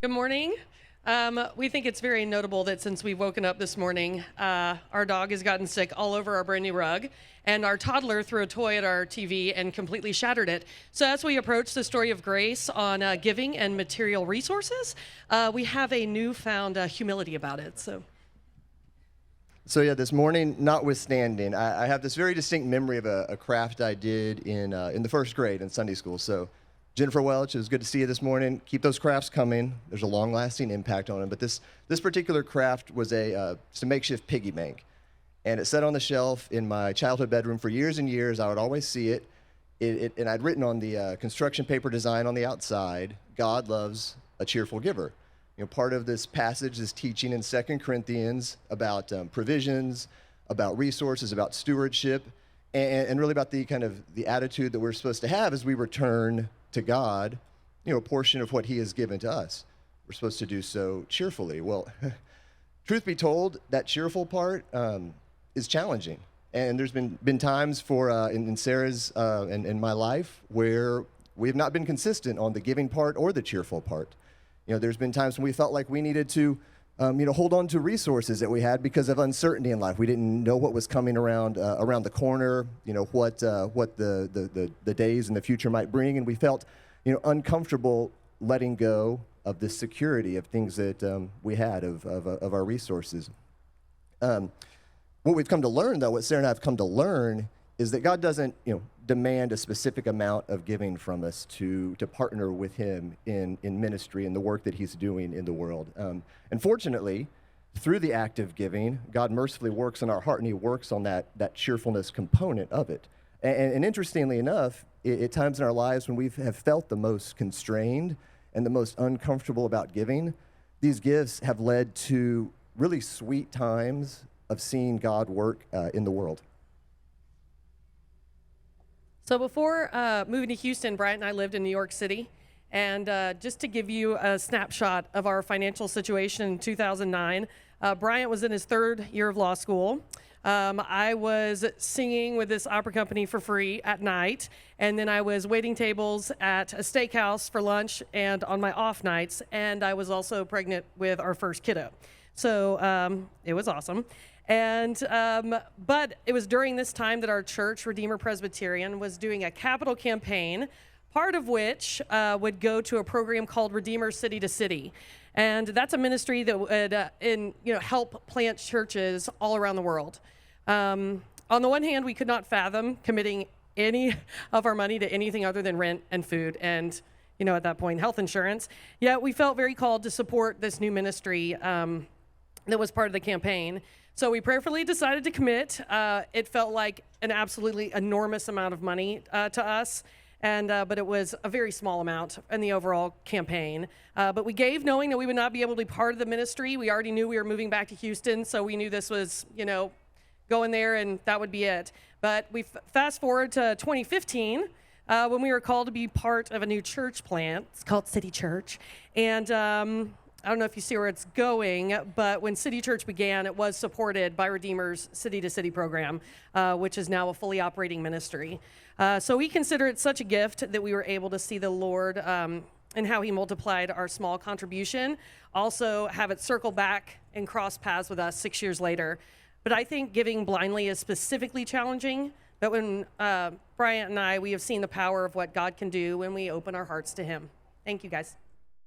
Good morning. We think it's very notable that since we've woken up this morning, our dog has gotten sick all over our brand new rug, and our toddler threw a toy at our TV and completely shattered it. So as we approach the story of grace on giving and material resources, we have a newfound humility about it. So yeah, this morning, notwithstanding, I have this very distinct memory of a craft I did in the first grade in Sunday school. So Jennifer Welch, it was good to see you this morning. Keep those crafts coming. There's a long-lasting impact on them. But this particular craft was just a makeshift piggy bank. And it sat on the shelf in my childhood bedroom for years and years. I would always see it. And I'd written on the construction paper design on the outside, God loves a cheerful giver. You know, part of this passage is teaching in 2 Corinthians about provisions, about resources, about stewardship, and really about the kind of the attitude that we're supposed to have as we return to God, you know, a portion of what he has given to us. We're supposed to do so cheerfully. Well, truth be told, that cheerful part is challenging. And there's been times in Sarah's and in my life where we have not been consistent on the giving part or the cheerful part. You know, there's been times when we felt like we needed to, hold on to resources that we had because of uncertainty in life. We didn't know what was coming around the corner. You know what the days in the future might bring, and we felt, uncomfortable letting go of the security of things that we had of our resources. What we've come to learn, though, what Sarah and I have come to learn, is that God doesn't, demand a specific amount of giving from us to partner with him in ministry and the work that he's doing in the world. And fortunately, through the act of giving, God mercifully works in our heart, and he works on that cheerfulness component of it. And interestingly enough, at times in our lives when we have felt the most constrained and the most uncomfortable about giving, these gifts have led to really sweet times of seeing God work in the world. So before moving to Houston, Bryant and I lived in New York City. And just to give you a snapshot of our financial situation in 2009, Bryant was in his third year of law school. I was singing with this opera company for free at night, and then I was waiting tables at a steakhouse for lunch and on my off nights, and I was also pregnant with our first kiddo. So it was awesome. And but it was during this time that our church, Redeemer Presbyterian, was doing a capital campaign, part of which would go to a program called Redeemer City to City. And that's a ministry that would help plant churches all around the world. On the one hand, we could not fathom committing any of our money to anything other than rent and food and, at that point, health insurance. Yet we felt very called to support this new ministry that was part of the campaign. So we prayerfully decided to commit. It felt like an absolutely enormous amount of money to us, but it was a very small amount in the overall campaign. But we gave knowing that we would not be able to be part of the ministry. We already knew we were moving back to Houston, so we knew this was, going there and that would be it. But we fast forward to 2015 when we were called to be part of a new church plant. It's called City Church. And I don't know if you see where it's going, but when City Church began, it was supported by Redeemer's City to City program, which is now a fully operating ministry. So we consider it such a gift that we were able to see the Lord and how he multiplied our small contribution, also have it circle back and cross paths with us 6 years later. But I think giving blindly is specifically challenging, but when Bryant and we have seen the power of what God can do when we open our hearts to him. Thank you, guys.